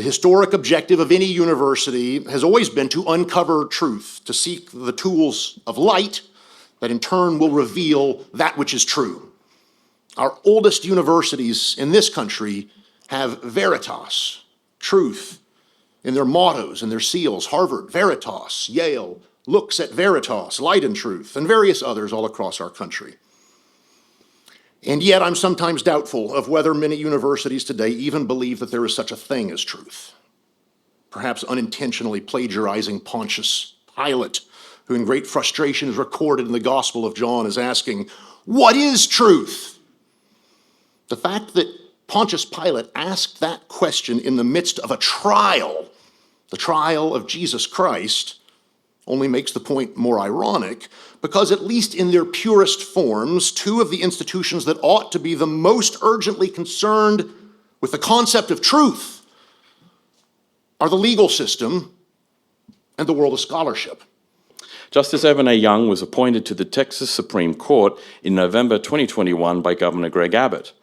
The historic objective of any university has always been to uncover truth, to seek the tools of light that in turn will reveal that which is true. Our oldest universities in this country have veritas, truth, in their mottos and their seals. Harvard, veritas; Yale, looks at veritas, light and truth, and various others all across our country. And yet I'm sometimes doubtful of whether many universities today even believe that there is such a thing as truth. Perhaps unintentionally plagiarizing Pontius Pilate, who in great frustration is recorded in the Gospel of John as asking, "What is truth?" The fact that Pontius Pilate asked that question in the midst of a trial, the trial of Jesus Christ, only makes the point more ironic, because at least in their purest forms, two of the institutions that ought to be the most urgently concerned with the concept of truth are the legal system and the world of scholarship. Justice Evan A. Young was appointed to the Texas Supreme Court in November 2021 by Governor Greg Abbott.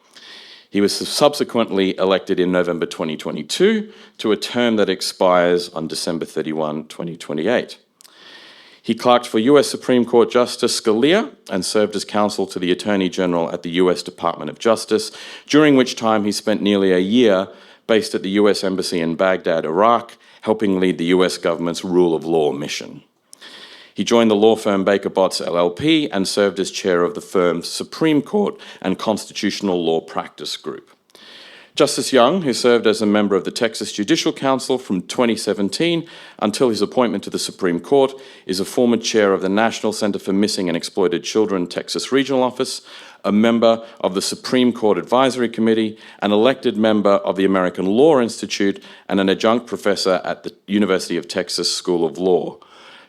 He was subsequently elected in November 2022 to a term that expires on December 31, 2028. He clerked for US Supreme Court Justice Scalia and served as counsel to the Attorney General at the US Department of Justice, during which time he spent nearly a year based at the US Embassy in Baghdad, Iraq, helping lead the US government's rule of law mission. He joined the law firm Baker Botts LLP and served as chair of the firm's Supreme Court and Constitutional Law Practice Group. Justice Young, who served as a member of the Texas Judicial Council from 2017 until his appointment to the Supreme Court, is a former chair of the National Center for Missing and Exploited Children Texas Regional Office, a member of the Supreme Court Advisory Committee, an elected member of the American Law Institute, and an adjunct professor at the University of Texas School of Law.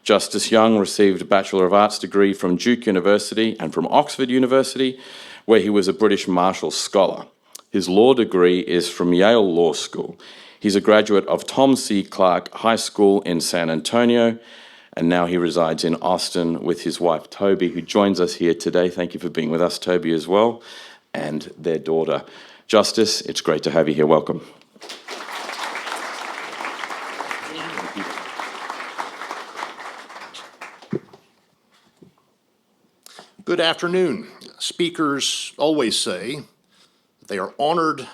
Justice Young received a Bachelor of Arts degree from Duke University and from Oxford University, where he was a British Marshall Scholar. His law degree is from Yale Law School. He's a graduate of Tom C. Clark High School in San Antonio, and now he resides in Austin with his wife, Toby, who joins us here today. Thank you for being with us, Toby, as well, and their daughter. Justice, it's great to have you here. Welcome. Good afternoon. Speakers always say they are honored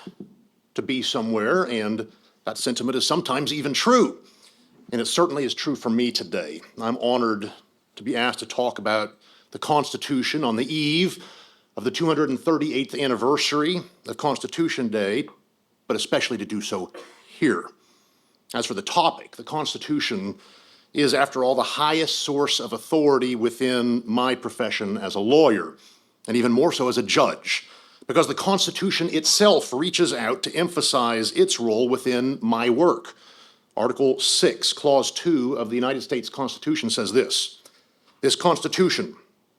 to be somewhere, and that sentiment is sometimes even true. And it certainly is true for me today. I'm honored to be asked to talk about the Constitution on the eve of the 238th anniversary of Constitution Day, but especially to do so here. As for the topic, the Constitution is, after all, the highest source of authority within my profession as a lawyer, and even more so as a judge, because the Constitution itself reaches out to emphasize its role within my work. Article 6, Clause 2 of the United States Constitution says this: "This Constitution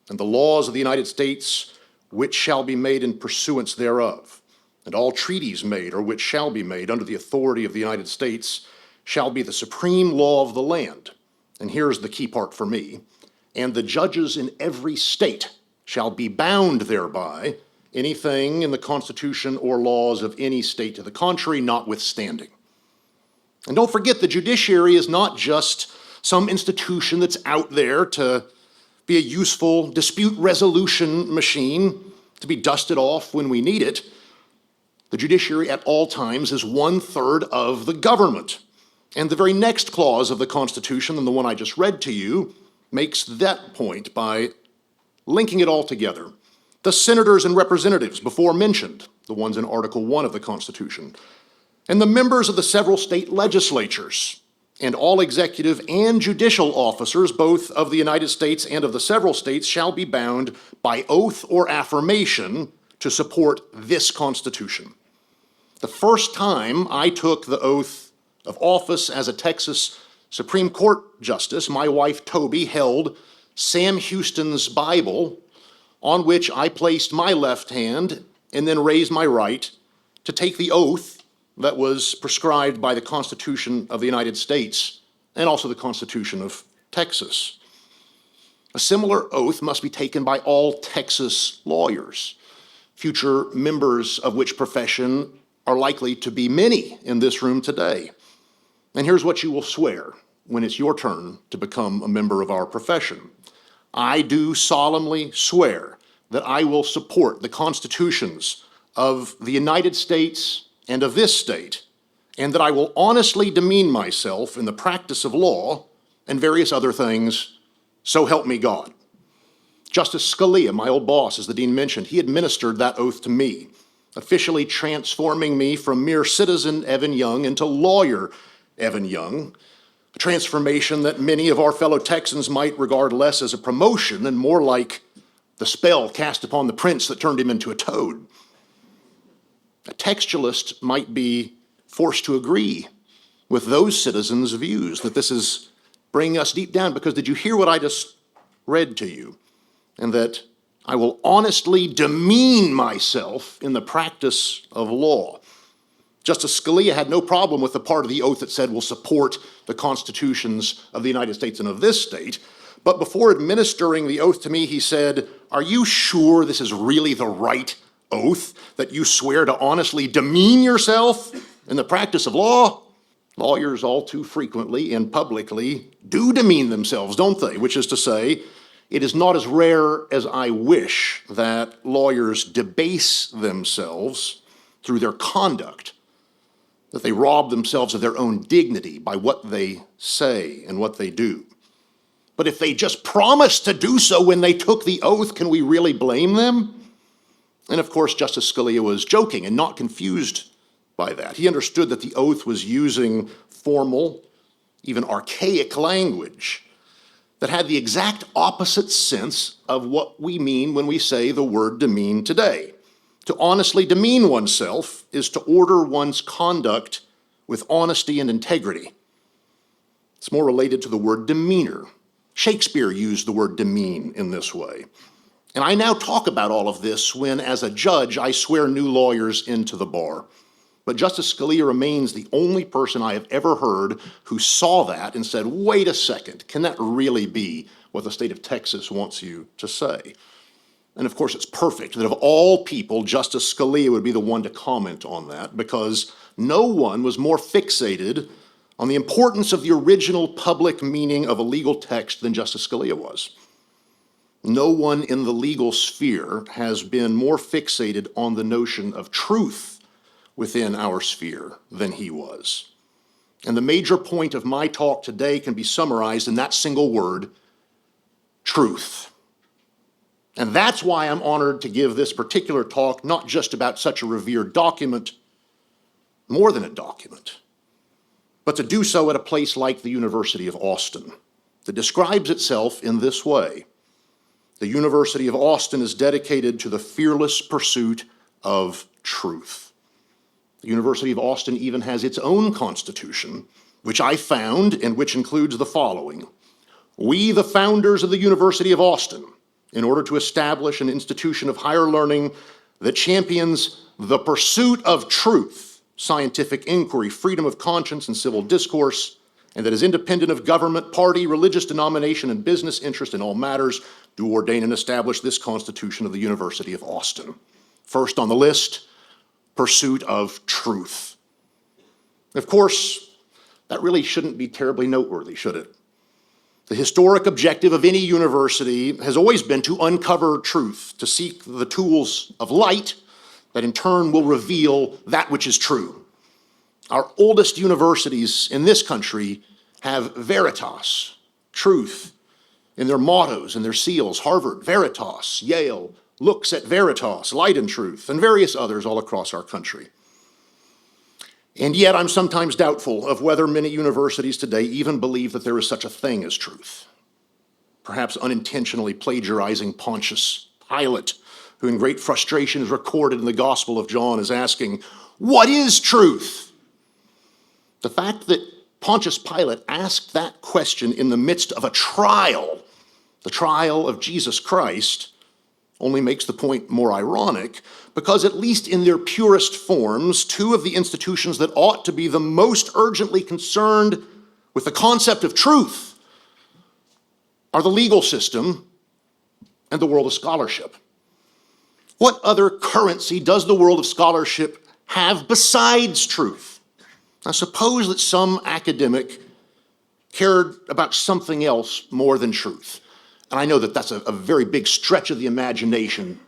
and the laws of the United States which shall be made in pursuance thereof, and all treaties made or which shall be made under the authority of the United States shall be the supreme law of the land." And here's the key part for me: "And the judges in every state shall be bound thereby, anything in the Constitution or laws of any state to the contrary notwithstanding." And don't forget, the judiciary is not just some institution that's out there to be a useful dispute resolution machine to be dusted off when we need it. The judiciary at all times is 1/3 of the government. And the very next clause of the Constitution, and the one I just read to you, makes that point by linking it all together. The senators and representatives before mentioned, the ones in Article 1 of the Constitution, and the members of the several state legislatures, and all executive and judicial officers, both of the United States and of the several states, shall be bound by oath or affirmation to support this Constitution. The first time I took the oath of office as a Texas Supreme Court justice, my wife Toby held Sam Houston's Bible, on which I placed my left hand and then raised my right to take the oath that was prescribed by the Constitution of the United States and also the Constitution of Texas. A similar oath must be taken by all Texas lawyers, future members of which profession are likely to be many in this room today. And here's what you will swear when it's your turn to become a member of our profession. I do solemnly swear that I will support the constitutions of the United States and of this state, and that I will honestly demean myself in the practice of law and various other things, so help me God. Justice Scalia, my old boss, as the dean mentioned, he administered that oath to me, officially transforming me from mere citizen Evan Young into lawyer Evan Young, a transformation that many of our fellow Texans might regard less as a promotion and more like the spell cast upon the prince that turned him into a toad. A textualist might be forced to agree with those citizens' views that this is bringing us deep down, because did you hear what I just read to you? And that I will honestly demean myself in the practice of law. Justice Scalia had no problem with the part of the oath that said we'll support the constitutions of the United States and of this state. But before administering the oath to me, he said, "Are you sure this is really the right oath, that you swear to honestly demean yourself in the practice of law?" Lawyers all too frequently and publicly do demean themselves, don't they? Which is to say, it is not as rare as I wish that lawyers debase themselves through their conduct, that they rob themselves of their own dignity by what they say and what they do. But if they just promised to do so when they took the oath, can we really blame them? And of course, Justice Scalia was joking and not confused by that. He understood that the oath was using formal, even archaic language that had the exact opposite sense of what we mean when we say the word demean today. To honestly demean oneself is to order one's conduct with honesty and integrity. It's more related to the word demeanor. Shakespeare used the word demean in this way. And I now talk about all of this when, as a judge, I swear new lawyers into the bar. But Justice Scalia remains the only person I have ever heard who saw that and said, wait a second, can that really be what the state of Texas wants you to say? And of course, it's perfect that of all people, Justice Scalia would be the one to comment on that, because no one was more fixated on the importance of the original public meaning of a legal text than Justice Scalia was. No one in the legal sphere has been more fixated on the notion of truth within our sphere than he was. And the major point of my talk today can be summarized in that single word, truth. And that's why I'm honored to give this particular talk, not just about such a revered document, more than a document, but to do so at a place like the University of Austin, that describes itself in this way. The University of Austin is dedicated to the fearless pursuit of truth. The University of Austin even has its own constitution, which I found and which includes the following. We, the founders of the University of Austin, in order to establish an institution of higher learning that champions the pursuit of truth, scientific inquiry, freedom of conscience, and civil discourse, and that is independent of government, party, religious denomination, and business interest in all matters, do ordain and establish this Constitution of the University of Austin. First on the list, pursuit of truth. Of course, that really shouldn't be terribly noteworthy, should it? The historic objective of any university has always been to uncover truth, to seek the tools of light that in turn will reveal that which is true. Our oldest universities in this country have veritas, truth, in their mottos and their seals. Harvard, veritas; Yale, looks at veritas, light and truth, and various others all across our country. And yet I'm sometimes doubtful of whether many universities today even believe that there is such a thing as truth. Perhaps unintentionally plagiarizing Pontius Pilate, who in great frustration is recorded in the Gospel of John as asking, "What is truth?" The fact that Pontius Pilate asked that question in the midst of a trial, the trial of Jesus Christ, only makes the point more ironic, because at least in their purest forms, two of the institutions that ought to be the most urgently concerned with the concept of truth are the legal system and the world of scholarship. What other currency does the world of scholarship have besides truth? Now, suppose that some academic cared about something else more than truth. And I know that that's a very big stretch of the imagination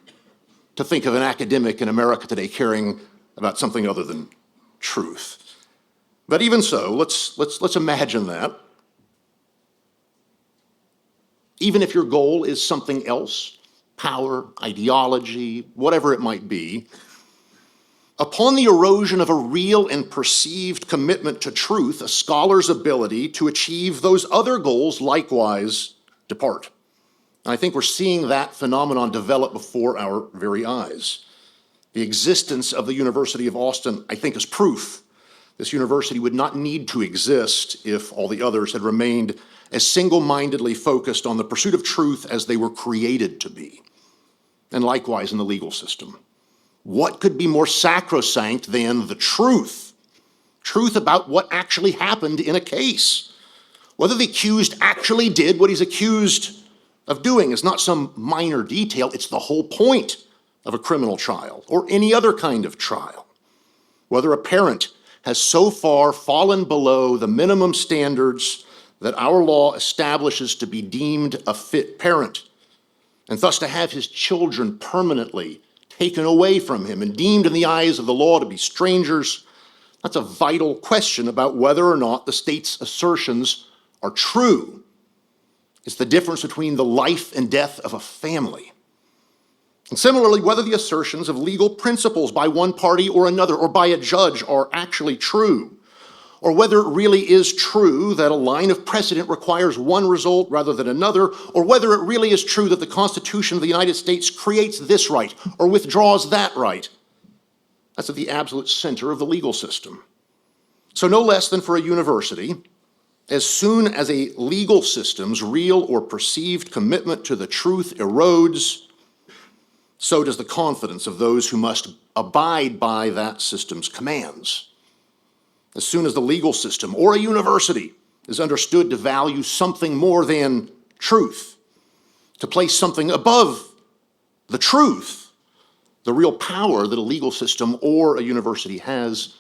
to think of an academic in America today caring about something other than truth. But even so, let's imagine that. Even if your goal is something else, power, ideology, whatever it might be, upon the erosion of a real and perceived commitment to truth, a scholar's ability to achieve those other goals likewise depart. And I think we're seeing that phenomenon develop before our very eyes. The existence of the University of Austin, I think, is proof. This university would not need to exist if all the others had remained as single-mindedly focused on the pursuit of truth as they were created to be. And likewise in the legal system. What could be more sacrosanct than the truth? Truth about what actually happened in a case. Whether the accused actually did what he's accused of doing is not some minor detail, it's the whole point of a criminal trial or any other kind of trial. Whether a parent has so far fallen below the minimum standards that our law establishes to be deemed a fit parent, and thus to have his children permanently taken away from him and deemed in the eyes of the law to be strangers, that's a vital question about whether or not the state's assertions are true. It's the difference between the life and death of a family. And similarly, whether the assertions of legal principles by one party or another or by a judge are actually true, or whether it really is true that a line of precedent requires one result rather than another, or whether it really is true that the Constitution of the United States creates this right or withdraws that right. That's at the absolute center of the legal system. So no less than for a university, as soon as a legal system's real or perceived commitment to the truth erodes, so does the confidence of those who must abide by that system's commands. As soon as the legal system or a university is understood to value something more than truth, to place something above the truth, the real power that a legal system or a university has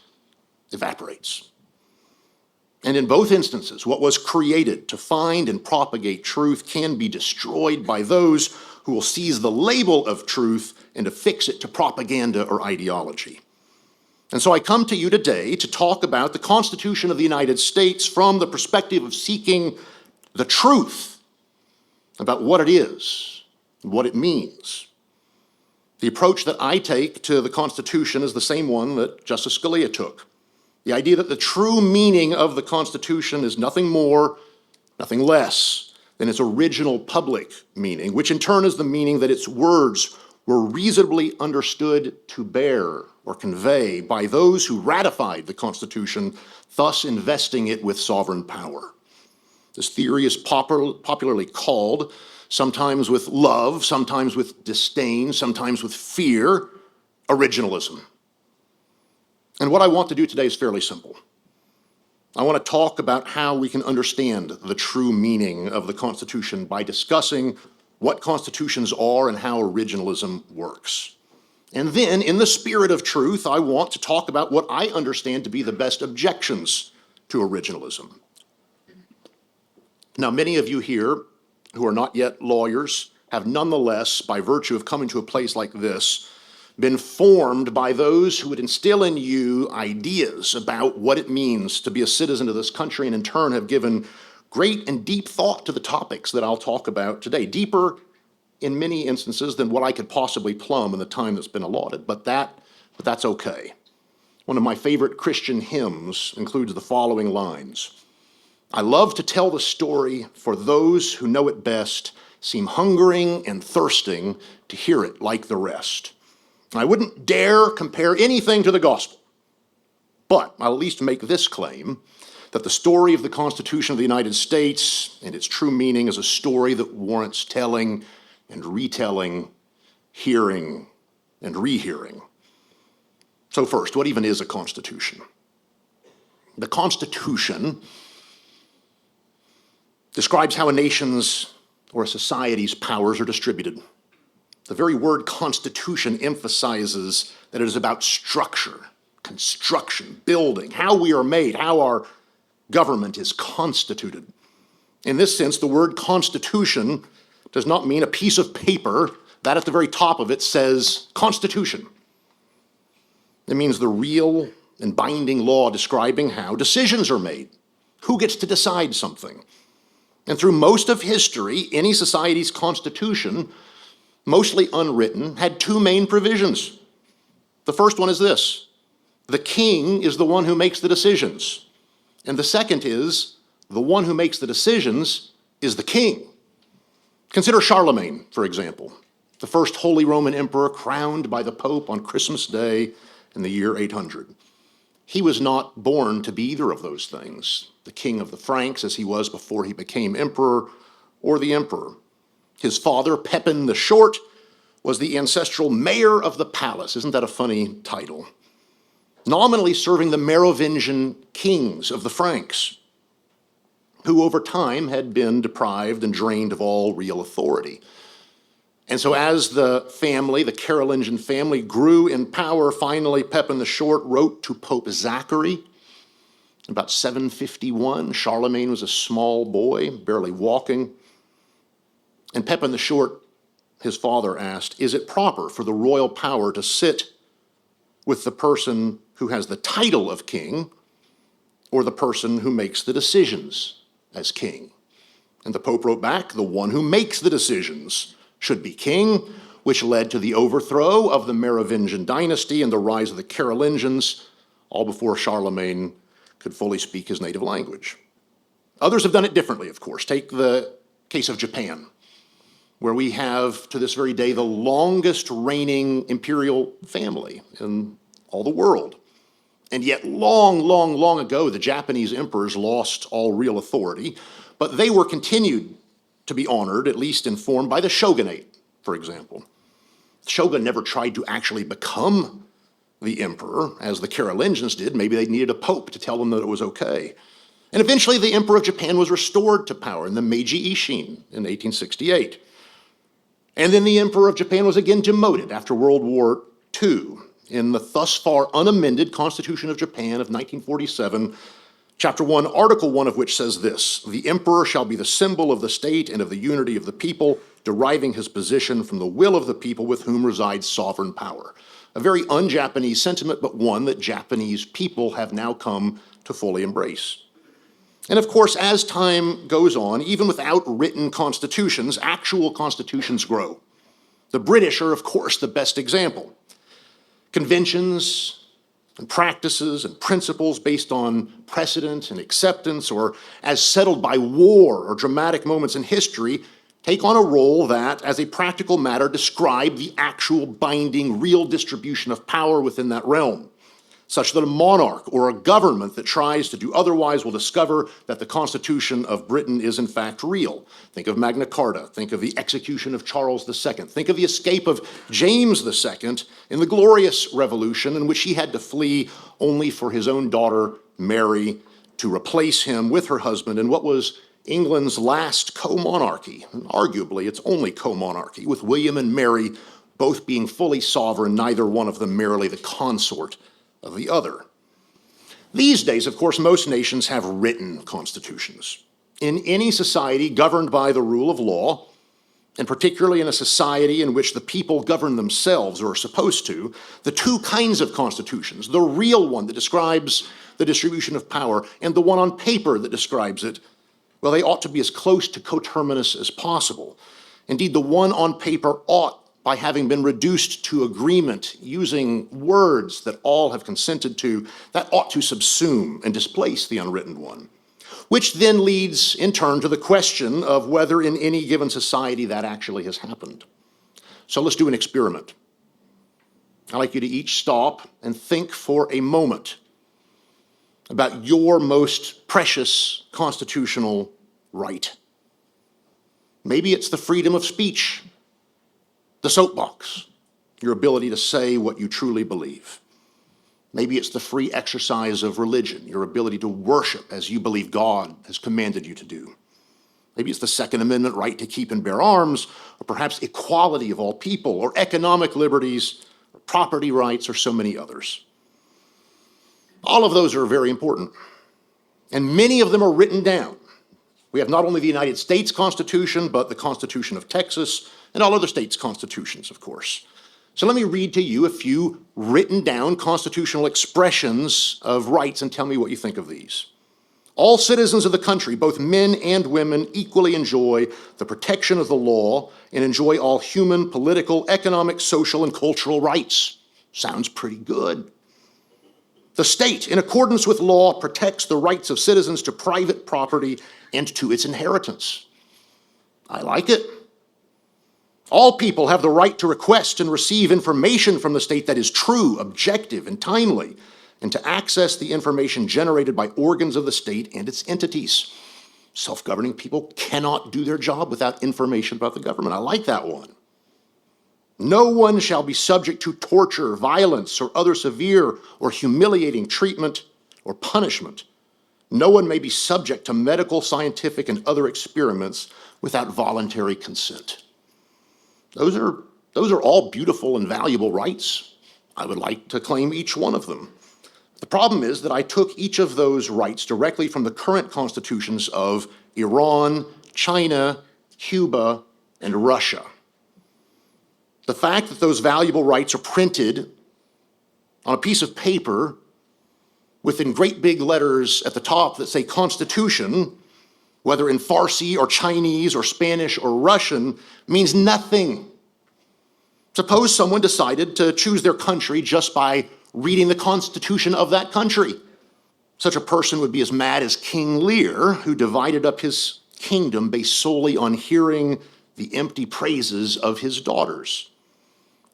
evaporates. And in both instances, what was created to find and propagate truth can be destroyed by those who will seize the label of truth and affix it to propaganda or ideology. And so I come to you today to talk about the Constitution of the United States from the perspective of seeking the truth about what it is and what it means. The approach that I take to the Constitution is the same one that Justice Scalia took. The idea that the true meaning of the Constitution is nothing more, nothing less than its original public meaning, which in turn is the meaning that its words were reasonably understood to bear or convey by those who ratified the Constitution, thus investing it with sovereign power. This theory is popularly called, sometimes with love, sometimes with disdain, sometimes with fear, originalism. And what I want to do today is fairly simple. I want to talk about how we can understand the true meaning of the Constitution by discussing what constitutions are and how originalism works. And then, in the spirit of truth, I want to talk about what I understand to be the best objections to originalism. Now, many of you here who are not yet lawyers have nonetheless, by virtue of coming to a place like this, been formed by those who would instill in you ideas about what it means to be a citizen of this country, and in turn have given great and deep thought to the topics that I'll talk about today, deeper in many instances than what I could possibly plumb in the time that's been allotted, but that's okay. One of my favorite Christian hymns includes the following lines. I love to tell the story, for those who know it best seem hungering and thirsting to hear it like the rest. I wouldn't dare compare anything to the gospel, but I'll at least make this claim, that the story of the Constitution of the United States and its true meaning is a story that warrants telling and retelling, hearing and rehearing. So first, what even is a constitution? The Constitution describes how a nation's or a society's powers are distributed. The very word constitution emphasizes that it is about structure construction, building, how we are made, how our government is constituted. In this sense, the word constitution does not mean a piece of paper that at the very top of it says Constitution. It means the real and binding law describing how decisions are made, who gets to decide something. And through most of history, any society's constitution, mostly unwritten, had two main provisions. The first one is this: the king is the one who makes the decisions. And the second is, the one who makes the decisions is the king. Consider Charlemagne, for example, the first Holy Roman Emperor crowned by the Pope on Christmas Day in the year 800. He was not born to be either of those things, the king of the Franks as he was before he became emperor, or the emperor. His father, Pepin the Short, was the ancestral mayor of the palace. Isn't that a funny title? Nominally serving the Merovingian kings of the Franks, who over time had been deprived and drained of all real authority. And so as the family, the Carolingian family, grew in power, finally Pepin the Short wrote to Pope Zachary in about 751. Charlemagne was a small boy, barely walking. And Pepin the Short, his father, asked, "Is it proper for the royal power to sit with the person who has the title of king or the person who makes the decisions as king?" And the Pope wrote back, "The one who makes the decisions should be king," which led to the overthrow of the Merovingian dynasty and the rise of the Carolingians, all before Charlemagne could fully speak his native language. Others have done it differently, of course. Take the case of Japan, where we have, to this very day, the longest reigning imperial family in all the world. And yet long, long, long ago, the Japanese emperors lost all real authority, but they were continued to be honored, at least in form, by the shogunate, for example. The shogun never tried to actually become the emperor, as the Carolingians did. Maybe they needed a pope to tell them that it was okay. And eventually the emperor of Japan was restored to power in the Meiji Ishin in 1868. And then the emperor of Japan was again demoted after World War II in the thus far unamended Constitution of Japan of 1947, Chapter 1, Article 1 of which says this: "The emperor shall be the symbol of the state and of the unity of the people, deriving his position from the will of the people with whom resides sovereign power." A very un-Japanese sentiment, but one that Japanese people have now come to fully embrace. And of course, as time goes on, even without written constitutions, actual constitutions grow. The British are, of course, the best example. Conventions and practices and principles based on precedent and acceptance, or as settled by war or dramatic moments in history, take on a role that, as a practical matter, describe the actual binding, real distribution of power within that realm, such that a monarch or a government that tries to do otherwise will discover that the Constitution of Britain is in fact real. Think of Magna Carta. Think of the execution of Charles II. Think of the escape of James II in the Glorious Revolution, in which he had to flee only for his own daughter, Mary, to replace him with her husband in what was England's last co-monarchy, and arguably its only co-monarchy, with William and Mary both being fully sovereign, neither one of them merely the consort of the other. These days, of course, most nations have written constitutions. In any society governed by the rule of law, and particularly in a society in which the people govern themselves, or are supposed to, the two kinds of constitutions, the real one that describes the distribution of power and the one on paper that describes it, well, they ought to be as close to coterminous as possible. Indeed, the one on paper ought, by having been reduced to agreement using words that all have consented to, that ought to subsume and displace the unwritten one, which then leads in turn to the question of whether in any given society that actually has happened. So let's do an experiment. I'd like you to each stop and think for a moment about your most precious constitutional right. Maybe it's the freedom of speech, the soapbox, your ability to say what you truly believe. Maybe it's the free exercise of religion, your ability to worship as you believe God has commanded you to do. Maybe it's the Second Amendment right to keep and bear arms, or perhaps equality of all people, or economic liberties, or property rights, or so many others. All of those are very important, and many of them are written down. We have not only the United States Constitution, but the Constitution of Texas and all other states' constitutions, of course. So let me read to you a few written down constitutional expressions of rights and tell me what you think of these. All citizens of the country, both men and women, equally enjoy the protection of the law and enjoy all human, political, economic, social, and cultural rights. Sounds pretty good. The state, in accordance with law, protects the rights of citizens to private property and to its inheritance. I like it. All people have the right to request and receive information from the state that is true, objective, and timely, and to access the information generated by organs of the state and its entities. Self-governing people cannot do their job without information about the government. I like that one. No one shall be subject to torture, violence, or other severe or humiliating treatment or punishment. No one may be subject to medical, scientific, and other experiments without voluntary consent. Those are all beautiful and valuable rights. I would like to claim each one of them. The problem is that I took each of those rights directly from the current constitutions of Iran, China, Cuba, and Russia. The fact that those valuable rights are printed on a piece of paper within great big letters at the top that say Constitution, whether in Farsi or Chinese or Spanish or Russian, means nothing. Suppose someone decided to choose their country just by reading the Constitution of that country. Such a person would be as mad as King Lear, who divided up his kingdom based solely on hearing the empty praises of his daughters.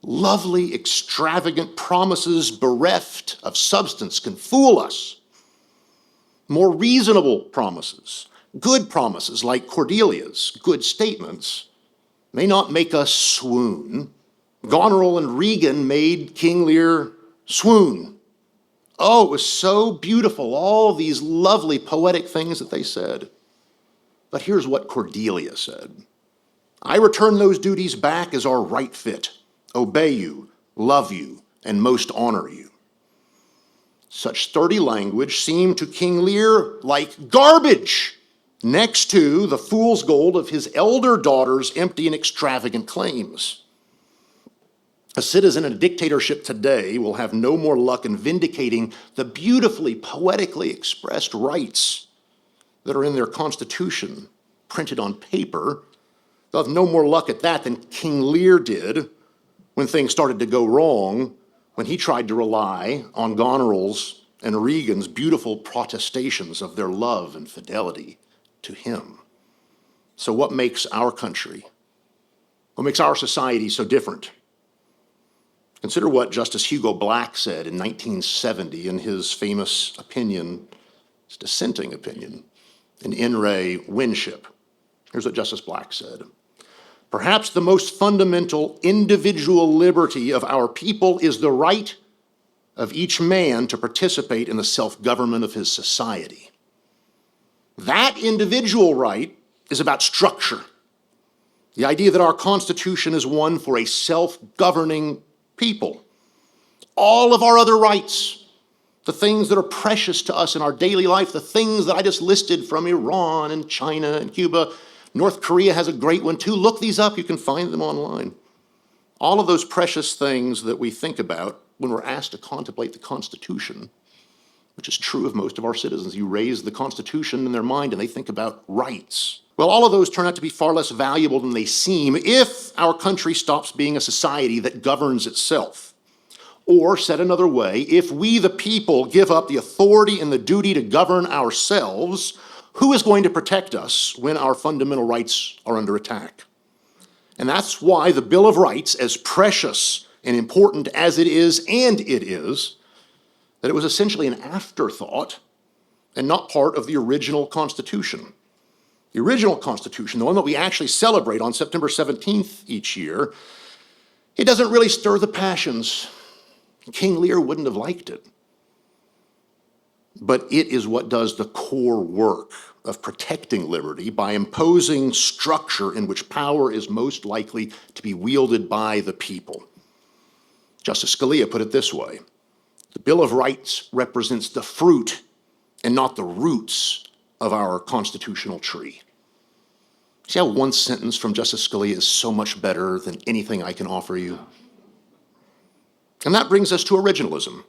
Lovely, extravagant promises bereft of substance can fool us. More reasonable promises, good promises like Cordelia's, good statements, may not make us swoon. Goneril and Regan made King Lear swoon. Oh, it was so beautiful, all these lovely poetic things that they said. But here's what Cordelia said. I return those duties back as our right fit. Obey you, love you, and most honor you. Such sturdy language seemed to King Lear like garbage next to the fool's gold of his elder daughter's empty and extravagant claims. A citizen in a dictatorship today will have no more luck in vindicating the beautifully, poetically expressed rights that are in their constitution, printed on paper. They'll have no more luck at that than King Lear did when things started to go wrong, when he tried to rely on Goneril's and Regan's beautiful protestations of their love and fidelity to him. So what makes our country, what makes our society so different? Consider what Justice Hugo Black said in 1970 in his famous opinion, his dissenting opinion, in In Re Winship. Here's what Justice Black said. Perhaps the most fundamental individual liberty of our people is the right of each man to participate in the self-government of his society. That individual right is about structure. The idea that our Constitution is one for a self-governing people. All of our other rights, the things that are precious to us in our daily life, the things that I just listed from Iran and China and Cuba, North Korea has a great one too. Look these up, you can find them online. All of those precious things that we think about when we're asked to contemplate the Constitution, which is true of most of our citizens. You raise the Constitution in their mind and they think about rights. Well, all of those turn out to be far less valuable than they seem if our country stops being a society that governs itself. Or, said another way, if we the people give up the authority and the duty to govern ourselves, who is going to protect us when our fundamental rights are under attack? And that's why the Bill of Rights, as precious and important as it is, and it is, that it was essentially an afterthought and not part of the original Constitution. The original Constitution, the one that we actually celebrate on September 17th each year, it doesn't really stir the passions. King Lear wouldn't have liked it. But it is what does the core work of protecting liberty by imposing structure in which power is most likely to be wielded by the people. Justice Scalia put it this way: The Bill of Rights represents the fruit and not the roots of our constitutional tree. See how one sentence from Justice Scalia is so much better than anything I can offer you? And that brings us to originalism,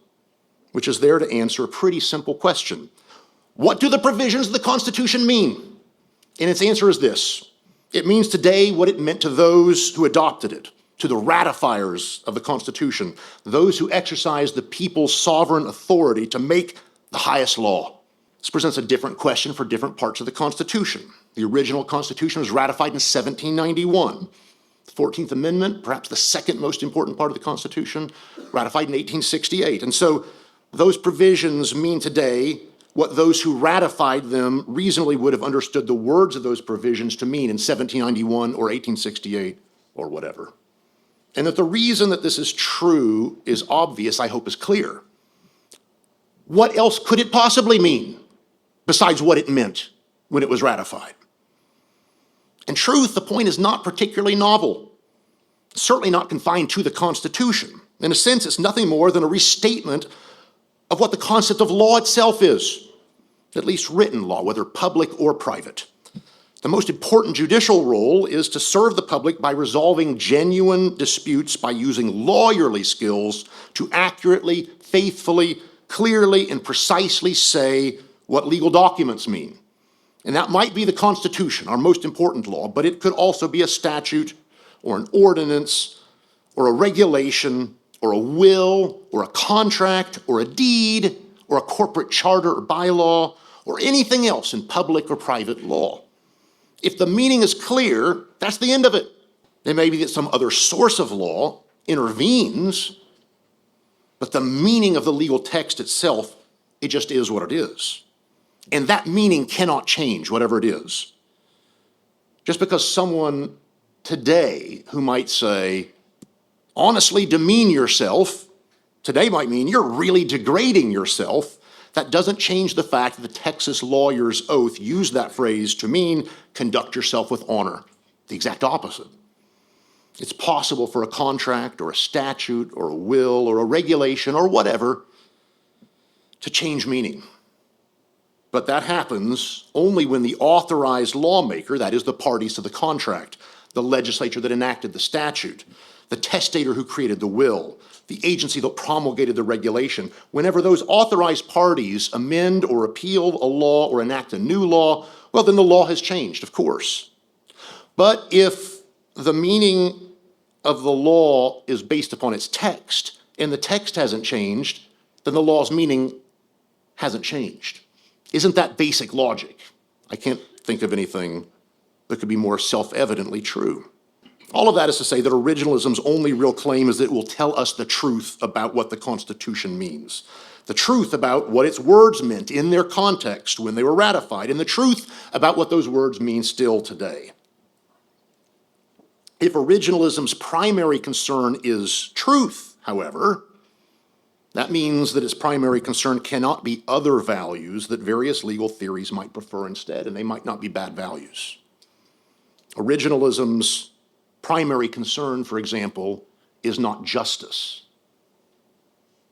which is there to answer a pretty simple question. What do the provisions of the Constitution mean? And its answer is this. It means today what it meant to those who adopted it, to the ratifiers of the Constitution, those who exercise the people's sovereign authority to make the highest law. This presents a different question for different parts of the Constitution. The original Constitution was ratified in 1791. The 14th Amendment, perhaps the second most important part of the Constitution, ratified in 1868. And so those provisions mean today what those who ratified them reasonably would have understood the words of those provisions to mean in 1791 or 1868 or whatever. And that the reason that this is true is obvious, I hope is clear. What else could it possibly mean besides what it meant when it was ratified? In truth, the point is not particularly novel, certainly not confined to the Constitution. In a sense, it's nothing more than a restatement of what the concept of law itself is, at least written law, whether public or private. The most important judicial role is to serve the public by resolving genuine disputes by using lawyerly skills to accurately, faithfully, clearly, and precisely say what legal documents mean. And that might be the Constitution, our most important law, but it could also be a statute or an ordinance or a regulation or a will or a contract or a deed or a corporate charter or bylaw or anything else in public or private law. If the meaning is clear, that's the end of it. It may be that some other source of law intervenes, but the meaning of the legal text itself, it just is what it is. And that meaning cannot change, whatever it is. Just because someone today who might say, honestly demean yourself, today might mean you're really degrading yourself. That doesn't change the fact that the Texas lawyer's oath used that phrase to mean conduct yourself with honor. The exact opposite. It's possible for a contract or a statute or a will or a regulation or whatever to change meaning. But that happens only when the authorized lawmaker, that is the parties to the contract, the legislature that enacted the statute, the testator who created the will, the agency that promulgated the regulation, whenever those authorized parties amend or repeal a law or enact a new law, well, then the law has changed, of course. But if the meaning of the law is based upon its text, and the text hasn't changed, then the law's meaning hasn't changed. Isn't that basic logic? I can't think of anything that could be more self-evidently true. All of that is to say that originalism's only real claim is that it will tell us the truth about what the Constitution means, the truth about what its words meant in their context when they were ratified, and the truth about what those words mean still today. If originalism's primary concern is truth, however, that means that its primary concern cannot be other values that various legal theories might prefer instead, and they might not be bad values. Originalism's primary concern, for example, is not justice.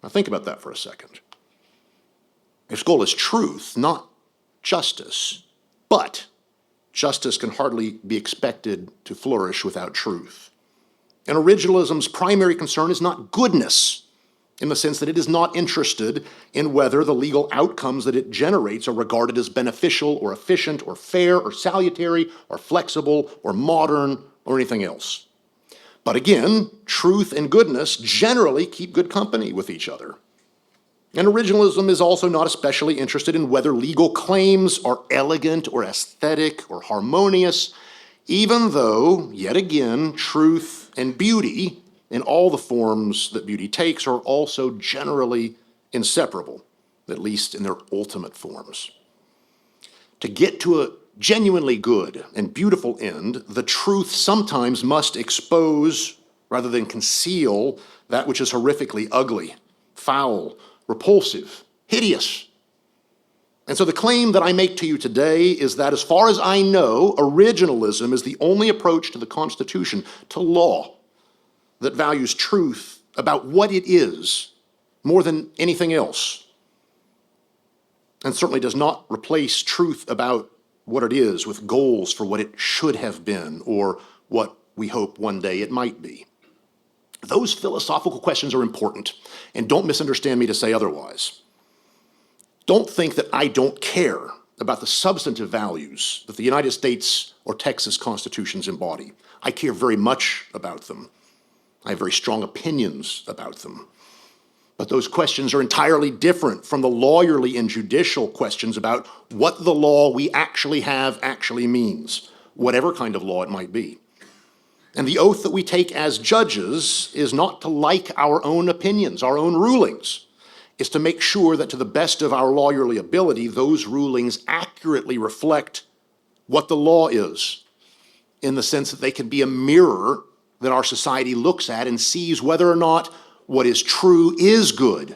Now think about that for a second. Its goal is truth, not justice. But justice can hardly be expected to flourish without truth. And originalism's primary concern is not goodness, in the sense that it is not interested in whether the legal outcomes that it generates are regarded as beneficial or efficient or fair or salutary or flexible or modern or anything else. But again, truth and goodness generally keep good company with each other. And originalism is also not especially interested in whether legal claims are elegant or aesthetic or harmonious, even though, yet again, truth and beauty, in all the forms that beauty takes, are also generally inseparable, at least in their ultimate forms. To get to a genuinely good and beautiful end, the truth sometimes must expose, rather than conceal, that which is horrifically ugly, foul, repulsive, hideous. And so the claim that I make to you today is that, as far as I know, originalism is the only approach to the Constitution, to law, that values truth about what it is, more than anything else, and certainly does not replace truth about what it is with goals for what it should have been or what we hope one day it might be. Those philosophical questions are important, and don't misunderstand me to say otherwise. Don't think that I don't care about the substantive values that the United States or Texas constitutions embody. I care very much about them. I have very strong opinions about them. But those questions are entirely different from the lawyerly and judicial questions about what the law we actually have actually means, whatever kind of law it might be. And the oath that we take as judges is not to like our own opinions, our own rulings. It's to make sure that to the best of our lawyerly ability, those rulings accurately reflect what the law is, in the sense that they can be a mirror that our society looks at and sees whether or not what is true is good,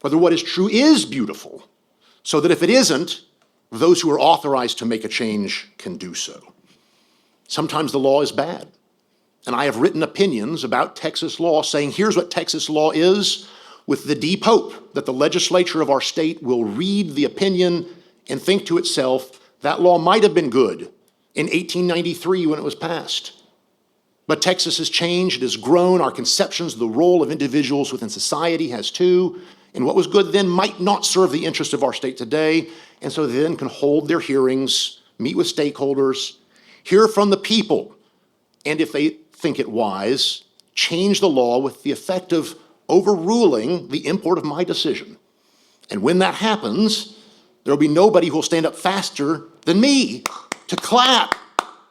whether what is true is beautiful, so that if it isn't, those who are authorized to make a change can do so. Sometimes the law is bad, and I have written opinions about Texas law saying, here's what Texas law is, with the deep hope that the legislature of our state will read the opinion and think to itself, that law might have been good in 1893 when it was passed. But Texas has changed, it has grown, our conceptions of the role of individuals within society has too, and what was good then might not serve the interest of our state today, and so they then can hold their hearings, meet with stakeholders, hear from the people, and if they think it wise, change the law with the effect of overruling the import of my decision. And when that happens, there will be nobody who will stand up faster than me to clap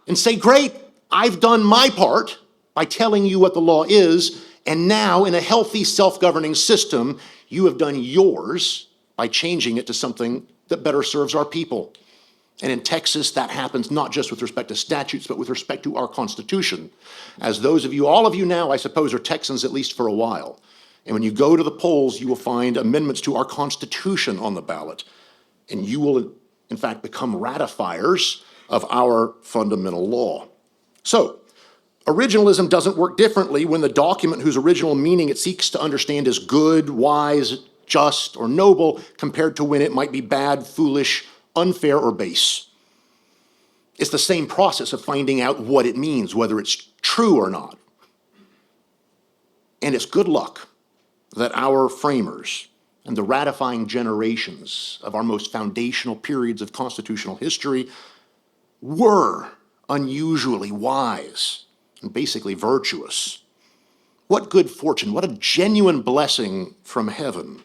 and say, great, I've done my part by telling you what the law is, and now in a healthy self-governing system, you have done yours by changing it to something that better serves our people. And in Texas, that happens not just with respect to statutes, but with respect to our Constitution. As those of you, all of you now, I suppose, are Texans at least for a while. And when you go to the polls, you will find amendments to our Constitution on the ballot. And you will, in fact, become ratifiers of our fundamental law. So, originalism doesn't work differently when the document whose original meaning it seeks to understand is good, wise, just, or noble, compared to when it might be bad, foolish, unfair, or base. It's the same process of finding out what it means, whether it's true or not. And it's good luck that our framers and the ratifying generations of our most foundational periods of constitutional history were unusually wise and basically virtuous. What good fortune, what a genuine blessing from heaven,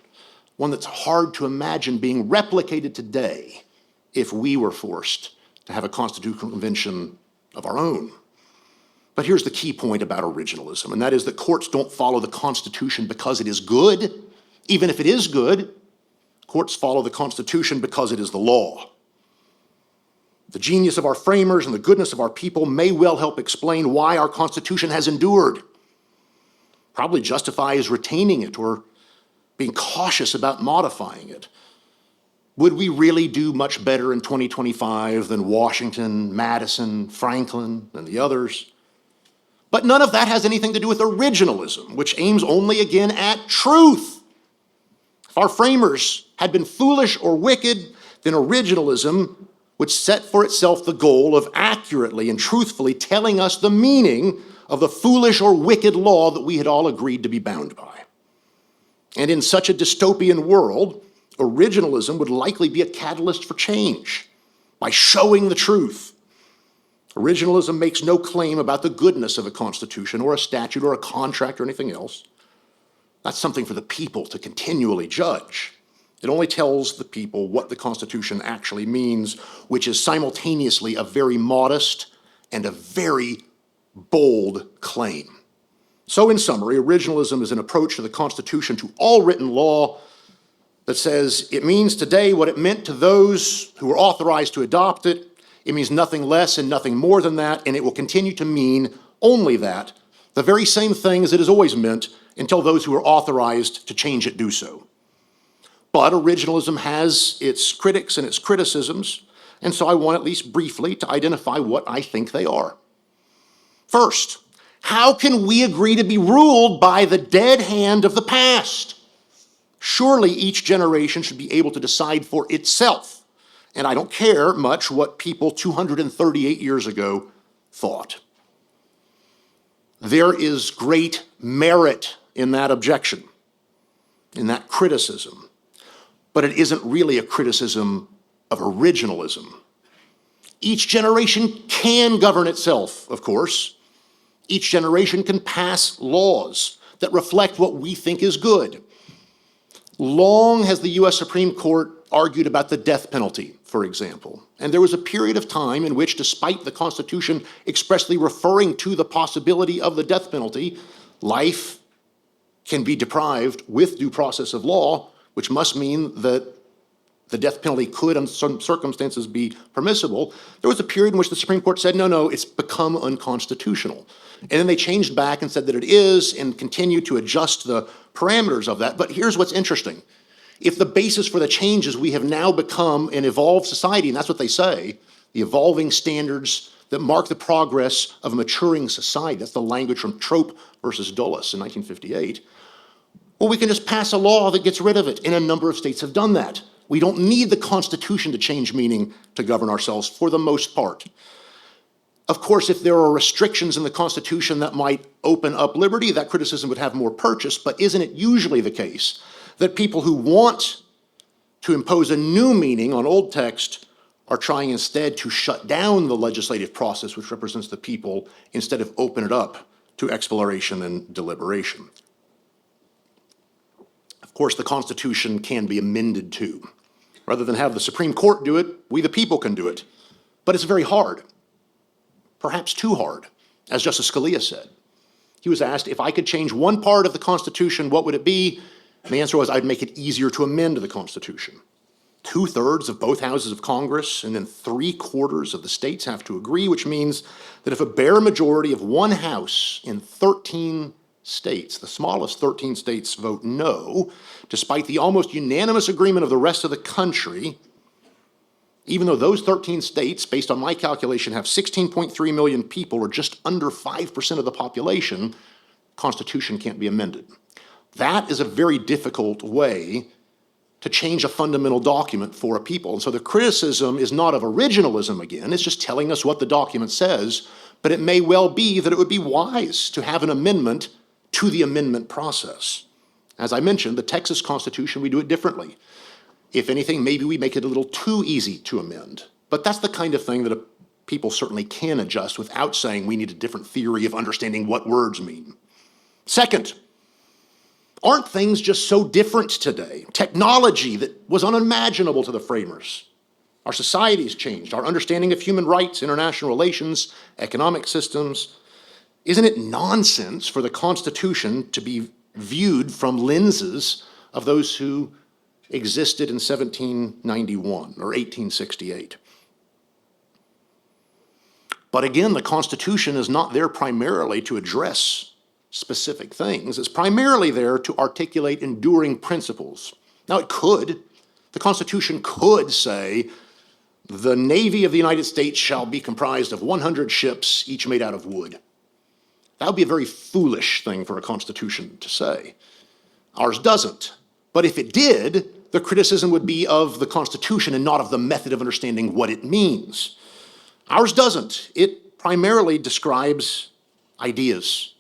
one that's hard to imagine being replicated today if we were forced to have a constitutional convention of our own. But here's the key point about originalism, and that is that courts don't follow the Constitution because it is good. Even if it is good, courts follow the Constitution because it is the law. The genius of our framers and the goodness of our people may well help explain why our Constitution has endured, probably justifies retaining it or being cautious about modifying it. Would we really do much better in 2025 than Washington, Madison, Franklin, and the others? But none of that has anything to do with originalism, which aims only again at truth. If our framers had been foolish or wicked, then originalism would set for itself the goal of accurately and truthfully telling us the meaning of the foolish or wicked law that we had all agreed to be bound by. And in such a dystopian world, originalism would likely be a catalyst for change by showing the truth. Originalism makes no claim about the goodness of a constitution or a statute or a contract or anything else. That's something for the people to continually judge. It only tells the people what the Constitution actually means, which is simultaneously a very modest and a very bold claim. So in summary, originalism is an approach to the Constitution, to all written law, that says it means today what it meant to those who were authorized to adopt it. It means nothing less and nothing more than that, and it will continue to mean only that, the very same thing as it has always meant until those who are authorized to change it do so. But originalism has its critics and its criticisms, and so I want at least briefly to identify what I think they are. First, how can we agree to be ruled by the dead hand of the past? Surely each generation should be able to decide for itself. And I don't care much what people 238 years ago thought. There is great merit in that objection, in that criticism, but it isn't really a criticism of originalism. Each generation can govern itself, of course. Each generation can pass laws that reflect what we think is good. Long has the U.S. Supreme Court argued about the death penalty, for example. And there was a period of time in which, despite the Constitution expressly referring to the possibility of the death penalty, life can be deprived with due process of law, which must mean that the death penalty could, in some circumstances, be permissible. There was a period in which the Supreme Court said, no, it's become unconstitutional. And then they changed back and said that it is and continued to adjust the parameters of that. But here's what's interesting. If the basis for the change is we have now become an evolved society, and that's what they say, the evolving standards that mark the progress of a maturing society, that's the language from Trope versus Dulles in 1958, well, we can just pass a law that gets rid of it, and a number of states have done that. We don't need the Constitution to change meaning to govern ourselves for the most part. Of course, if there are restrictions in the Constitution that might open up liberty, that criticism would have more purchase, but isn't it usually the case that people who want to impose a new meaning on old text are trying instead to shut down the legislative process, which represents the people, instead of open it up to exploration and deliberation? Of course, the Constitution can be amended too. Rather than have the Supreme Court do it, we the people can do it. But it's very hard, perhaps too hard, as Justice Scalia said. He was asked, if I could change one part of the Constitution, what would it be? And the answer was, I'd make it easier to amend the Constitution. 2/3 of both houses of Congress and then 3/4 of the states have to agree, which means that if a bare majority of one house in 13 states, the smallest 13 states, vote no, despite the almost unanimous agreement of the rest of the country, even though those 13 states, based on my calculation, have 16.3 million people, or just under 5% of the population, Constitution can't be amended. That is a very difficult way to change a fundamental document for a people. And so the criticism is not of originalism again, it's just telling us what the document says, but it may well be that it would be wise to have an amendment to the amendment process. As I mentioned, the Texas Constitution, we do it differently. If anything, maybe we make it a little too easy to amend. But that's the kind of thing that people certainly can adjust without saying we need a different theory of understanding what words mean. Second, aren't things just so different today? Technology that was unimaginable to the framers. Our society's changed, our understanding of human rights, international relations, economic systems. Isn't it nonsense for the Constitution to be viewed from lenses of those who existed in 1791 or 1868? But again, the Constitution is not there primarily to address specific things. It's primarily there to articulate enduring principles. Now, it could. The Constitution could say, the Navy of the United States shall be comprised of 100 ships, each made out of wood. That would be a very foolish thing for a Constitution to say. Ours doesn't. But if it did, the criticism would be of the Constitution and not of the method of understanding what it means. Ours doesn't. It primarily describes ideas,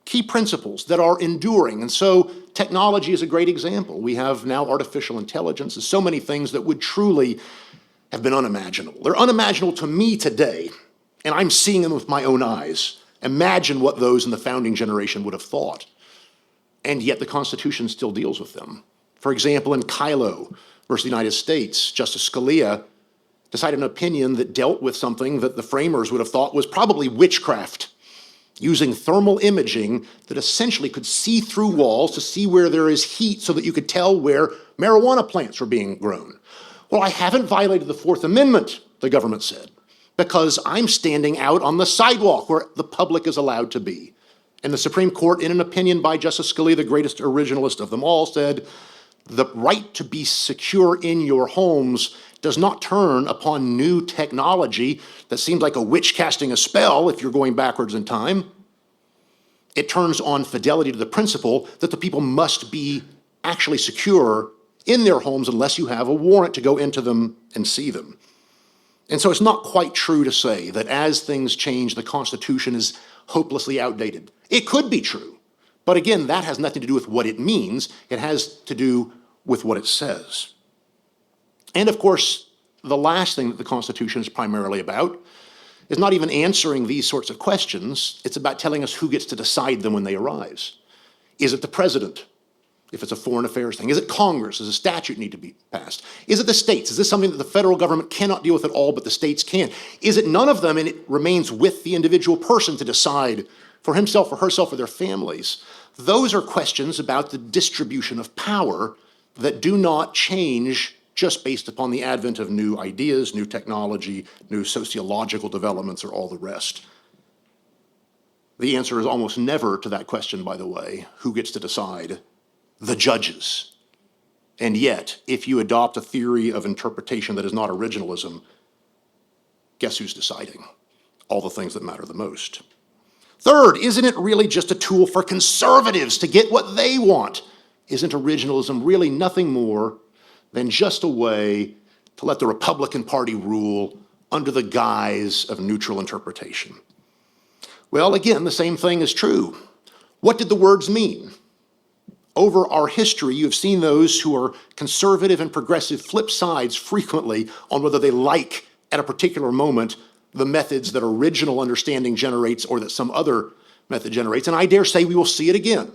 key principles that are enduring. And so technology is a great example. We have now artificial intelligence and so many things that would truly have been unimaginable. They're unimaginable to me today, and I'm seeing them with my own eyes. Imagine what those in the founding generation would have thought. And yet the Constitution still deals with them. For example, in Kylo versus the United States, Justice Scalia decided an opinion that dealt with something that the framers would have thought was probably witchcraft, using thermal imaging that essentially could see through walls to see where there is heat so that you could tell where marijuana plants were being grown. Well, I haven't violated the Fourth Amendment, the government said, because I'm standing out on the sidewalk where the public is allowed to be. And the Supreme Court, in an opinion by Justice Scalia, the greatest originalist of them all, said, the right to be secure in your homes does not turn upon new technology that seems like a witch casting a spell if you're going backwards in time. It turns on fidelity to the principle that the people must be actually secure in their homes unless you have a warrant to go into them and see them. And so it's not quite true to say that as things change, the Constitution is hopelessly outdated. It could be true, but again, that has nothing to do with what it means. It has to do with what it says. And of course, the last thing that the Constitution is primarily about is not even answering these sorts of questions. It's about telling us who gets to decide them when they arise. Is it the president, if it's a foreign affairs thing? Is it Congress? Does a statute need to be passed? Is it the states? Is this something that the federal government cannot deal with at all, but the states can? Is it none of them and it remains with the individual person to decide for himself or herself or their families? Those are questions about the distribution of power that do not change just based upon the advent of new ideas, new technology, new sociological developments, or all the rest. The answer is almost never to that question, by the way, who gets to decide? The judges. And yet, if you adopt a theory of interpretation that is not originalism, guess who's deciding? All the things that matter the most. Third, isn't it really just a tool for conservatives to get what they want? Isn't originalism really nothing more than just a way to let the Republican Party rule under the guise of neutral interpretation? Well, again, the same thing is true. What did the words mean? Over our history, you have seen those who are conservative and progressive flip sides frequently on whether they like, at a particular moment, the methods that original understanding generates or that some other method generates. And I dare say we will see it again,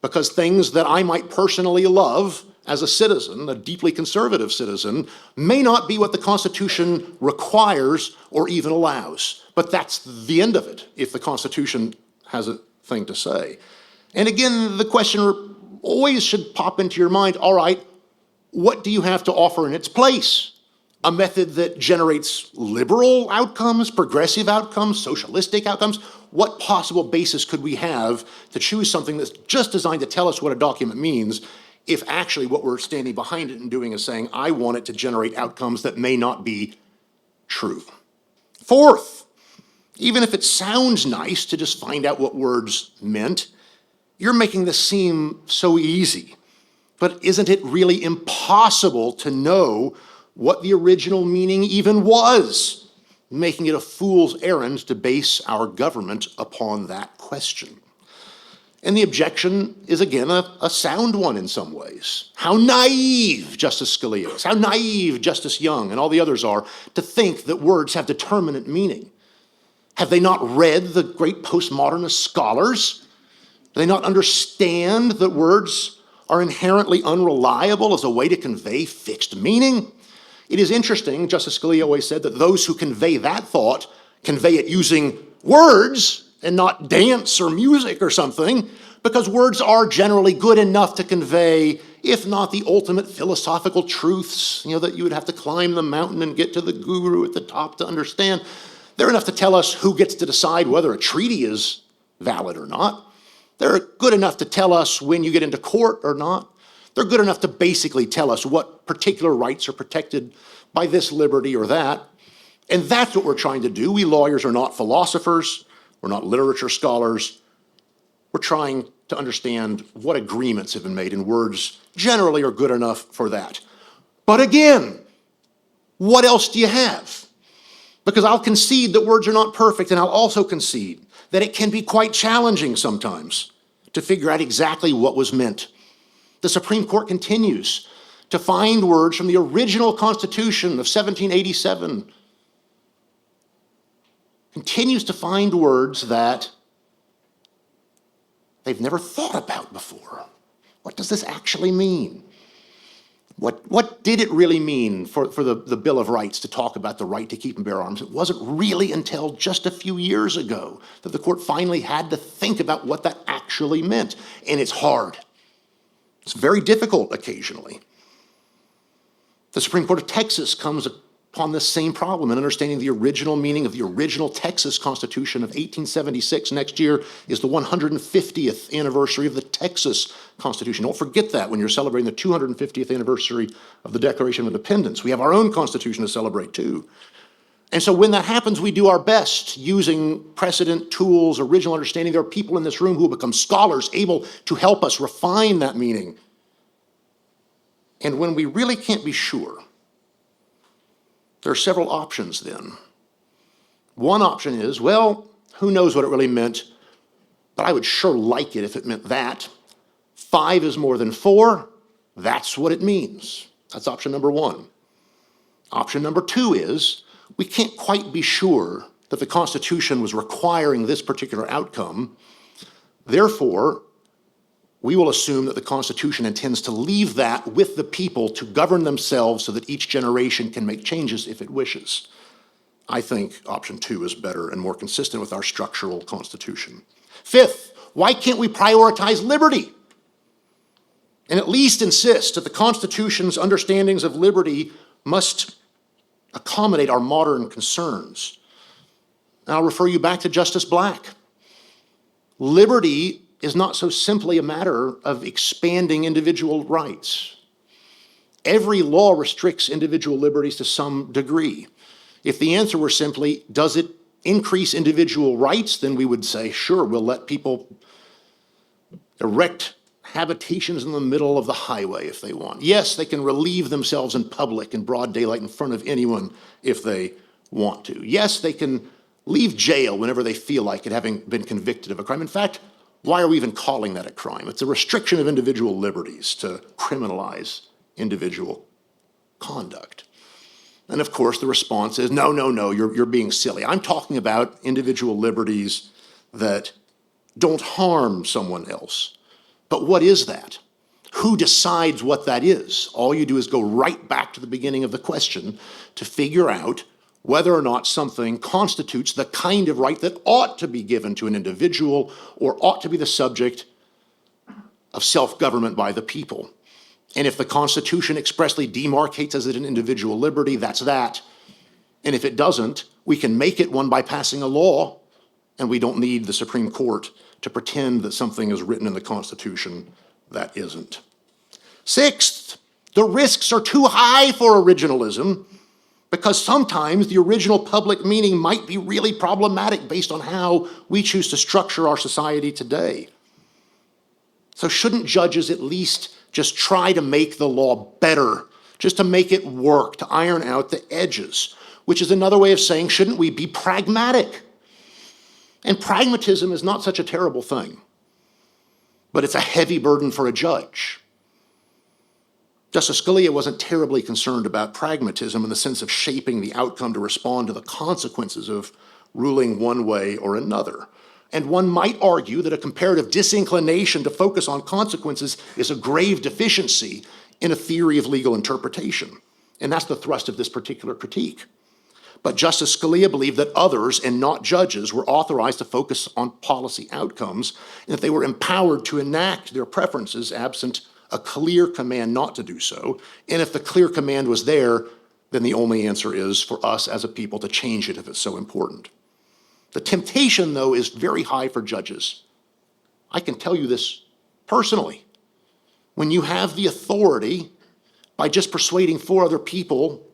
because things that I might personally love as a citizen, a deeply conservative citizen, may not be what the Constitution requires or even allows. But that's the end of it, if the Constitution has a thing to say. And again, the question always should pop into your mind, all right, what do you have to offer in its place? A method that generates liberal outcomes, progressive outcomes, socialistic outcomes? What possible basis could we have to choose something that's just designed to tell us what a document means, if actually what we're standing behind it and doing is saying, I want it to generate outcomes that may not be true? Fourth, even if it sounds nice to just find out what words meant, you're making this seem so easy. But isn't it really impossible to know what the original meaning even was, making it a fool's errand to base our government upon that question? And the objection is, again, a sound one in some ways. How naive Justice Scalia is, how naive Justice Young and all the others are to think that words have determinate meaning. Have they not read the great postmodernist scholars? Do they not understand that words are inherently unreliable as a way to convey fixed meaning? It is interesting, Justice Scalia always said, that those who convey that thought convey it using words and not dance or music or something, because words are generally good enough to convey, if not the ultimate philosophical truths, that you would have to climb the mountain and get to the guru at the top to understand. They're enough to tell us who gets to decide whether a treaty is valid or not. They're good enough to tell us when you get into court or not. They're good enough to basically tell us what particular rights are protected by this liberty or that. And that's what we're trying to do. We lawyers are not philosophers. We're not literature scholars. We're trying to understand what agreements have been made, and words generally are good enough for that. But again, what else do you have? Because I'll concede that words are not perfect, and I'll also concede that it can be quite challenging sometimes to figure out exactly what was meant. The Supreme Court continues to find words from the original Constitution of 1787, continues to find words that they've never thought about before. What does this actually mean? What did it really mean for the Bill of Rights to talk about the right to keep and bear arms? It wasn't really until just a few years ago that the court finally had to think about what that actually meant. And it's hard. It's very difficult occasionally. The Supreme Court of Texas comes upon this same problem in understanding the original meaning of the original Texas Constitution of 1876. Next year is the 150th anniversary of the Texas Constitution. Don't forget that when you're celebrating the 250th anniversary of the Declaration of Independence. We have our own Constitution to celebrate too. And so when that happens, we do our best using precedent, tools, original understanding. There are people in this room who will become scholars, able to help us refine that meaning And when we really can't be sure, there are several options then. One option is, well, who knows what it really meant, but I would sure like it if it meant that. 5 is more than 4, that's what it means. That's option number 1. Option number 2 is, we can't quite be sure that the Constitution was requiring this particular outcome. Therefore, we will assume that the Constitution intends to leave that with the people to govern themselves so that each generation can make changes if it wishes. I think option 2 is better and more consistent with our structural Constitution. 5th, why can't we prioritize liberty? And at least insist that the Constitution's understandings of liberty must accommodate our modern concerns. And I'll refer you back to Justice Black. Liberty is not so simply a matter of expanding individual rights. Every law restricts individual liberties to some degree. If the answer were simply, does it increase individual rights, then we would say, sure, we'll let people erect habitations in the middle of the highway if they want. Yes, they can relieve themselves in public in broad daylight in front of anyone if they want to. Yes, they can leave jail whenever they feel like it, having been convicted of a crime. In fact, why are we even calling that a crime? It's a restriction of individual liberties to criminalize individual conduct. And of course, the response is, no, you're being silly. I'm talking about individual liberties that don't harm someone else. But what is that? Who decides what that is? All you do is go right back to the beginning of the question to figure out whether or not something constitutes the kind of right that ought to be given to an individual or ought to be the subject of self-government by the people. And if the Constitution expressly demarcates as an individual liberty, that's that. And if it doesn't, we can make it one by passing a law, and we don't need the Supreme Court to pretend that something is written in the Constitution that isn't. 6th, the risks are too high for originalism, because sometimes the original public meaning might be really problematic based on how we choose to structure our society today. So shouldn't judges at least just try to make the law better, just to make it work, to iron out the edges? Which is another way of saying, shouldn't we be pragmatic? And pragmatism is not such a terrible thing, but it's a heavy burden for a judge. Justice Scalia wasn't terribly concerned about pragmatism in the sense of shaping the outcome to respond to the consequences of ruling one way or another. And one might argue that a comparative disinclination to focus on consequences is a grave deficiency in a theory of legal interpretation. And that's the thrust of this particular critique. But Justice Scalia believed that others, and not judges, were authorized to focus on policy outcomes, and that they were empowered to enact their preferences absent a clear command not to do so. And if the clear command was there, then the only answer is for us as a people to change it if it's so important. The temptation, though, is very high for judges. I can tell you this personally. When you have the authority, by just persuading 4 other people,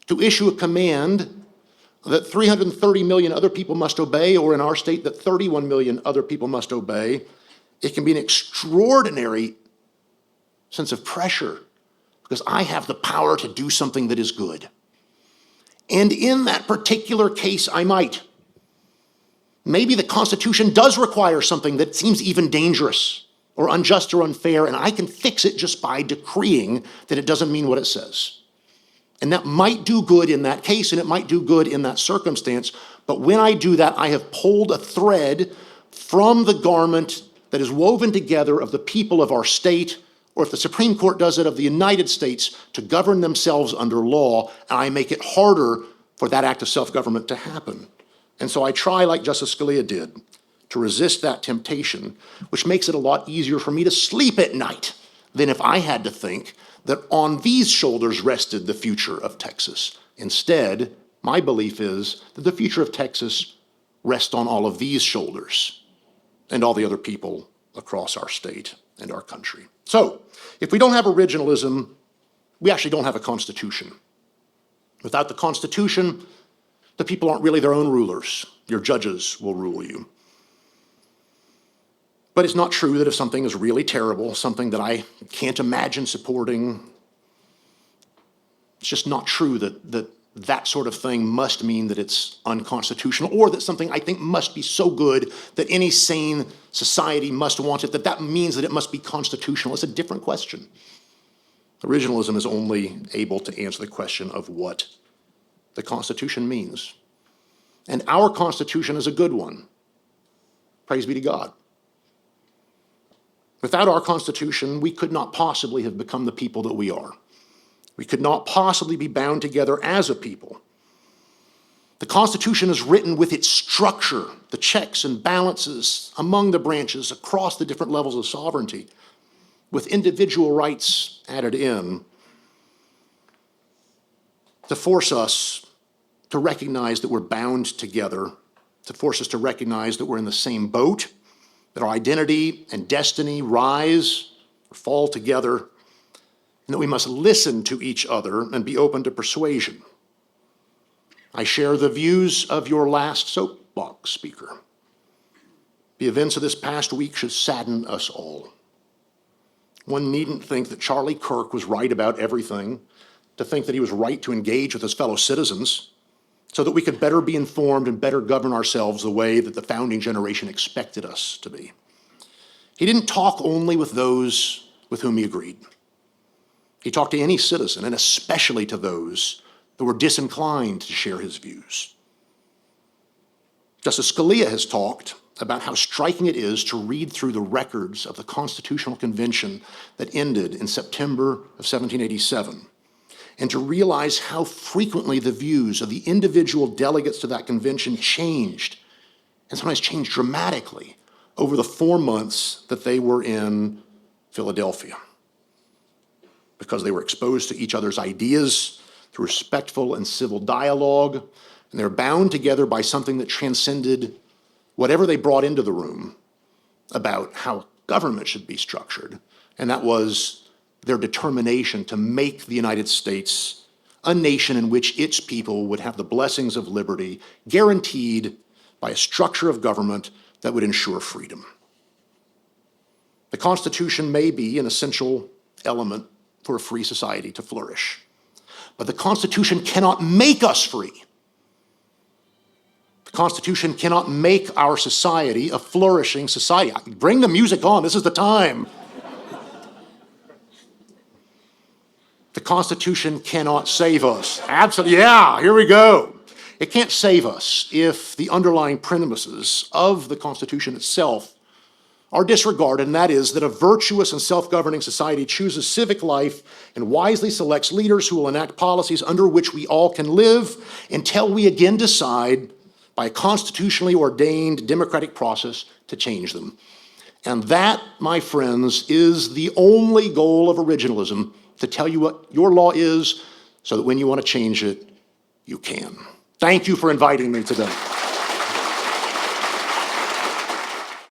to issue a command that 330 million other people must obey, or in our state that 31 million other people must obey, it can be an extraordinary sense of pressure because I have the power to do something that is good. And in that particular case, I might. Maybe the Constitution does require something that seems even dangerous or unjust or unfair, and I can fix it just by decreeing that it doesn't mean what it says. And that might do good in that case, and it might do good in that circumstance. But when I do that, I have pulled a thread from the garment that is woven together of the people of our state, or if the Supreme Court does it, of the United States, to govern themselves under law, and I make it harder for that act of self-government to happen. And so I try, like Justice Scalia did, to resist that temptation, which makes it a lot easier for me to sleep at night than if I had to think that on these shoulders rested the future of Texas. Instead, my belief is that the future of Texas rests on all of these shoulders and all the other people across our state and our country. So, if we don't have originalism, we actually don't have a constitution. Without the Constitution, the people aren't really their own rulers. Your judges will rule you. But it's not true that if something is really terrible, something that I can't imagine supporting, It's just not true that sort of thing must mean that it's unconstitutional, or that something I think must be so good that any sane society must want it, that means that it must be constitutional. It's a different question. Originalism is only able to answer the question of what the Constitution means. And our Constitution is a good one. Praise be to God. Without our Constitution, we could not possibly have become the people that we are. We could not possibly be bound together as a people. The Constitution is written with its structure, the checks and balances among the branches across the different levels of sovereignty, with individual rights added in, to force us to recognize that we're bound together, to force us to recognize that we're in the same boat, that our identity and destiny rise or fall together, and that we must listen to each other and be open to persuasion. I share the views of your last soapbox speaker. The events of this past week should sadden us all. One needn't think that Charlie Kirk was right about everything, to think that he was right to engage with his fellow citizens, so that we could better be informed and better govern ourselves the way that the founding generation expected us to be. He didn't talk only with those with whom he agreed. He talked to any citizen, and especially to those that were disinclined to share his views. Justice Scalia has talked about how striking it is to read through the records of the Constitutional Convention that ended in September of 1787, and to realize how frequently the views of the individual delegates to that convention changed, and sometimes changed dramatically, over the 4 months that they were in Philadelphia, because they were exposed to each other's ideas through respectful and civil dialogue, and they're bound together by something that transcended whatever they brought into the room about how government should be structured, and that was their determination to make the United States a nation in which its people would have the blessings of liberty guaranteed by a structure of government that would ensure freedom. The Constitution may be an essential element for a free society to flourish, but the Constitution cannot make us free. The Constitution cannot make our society a flourishing society. Bring the music on, this is the time. The Constitution cannot save us. Absolutely, yeah, here we go. It can't save us if the underlying premises of the Constitution itself are disregarded, and that is that a virtuous and self-governing society chooses civic life and wisely selects leaders who will enact policies under which we all can live until we again decide by a constitutionally ordained democratic process to change them. And that, my friends, is the only goal of originalism, to tell you what your law is so that when you want to change it, you can. Thank you for inviting me today.